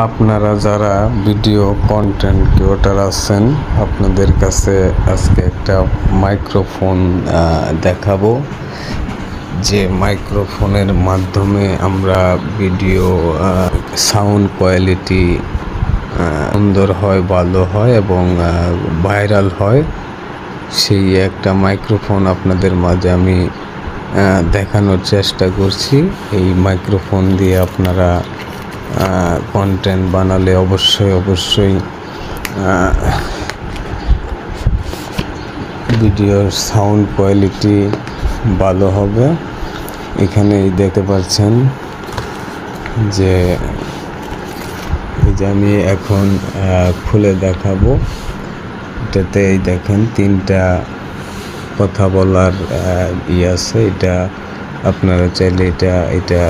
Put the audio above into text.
আপনারা যারা video content creator আছেন, আপনাদের কাছে আজকে একটা মাইক্রোফোন দেখাবো, যে মাইক্রোফোনের মাধ্যমে আমরা ভিডিও সাউন্ড কোয়ালিটি সুন্দর হয়, ভালো হয় এবং ভাইরাল হয়। সেই একটা মাইক্রোফোন আপনাদের মাঝে আমি দেখানোর চেষ্টা করছি। এই মাইক্রোফোন দিয়ে আপনারা কন্টেন্ট বানালে অবশ্যই ভিডিওর সাউন্ড কোয়ালিটি ভালো হবে। এখানেই দেখতে পাচ্ছেন যে এই যে আমি এখন খুলে দেখাবো। এটাতে এই দেখেন 3টা কথা বলার আছে। এটা আপনারা চাইলে এটা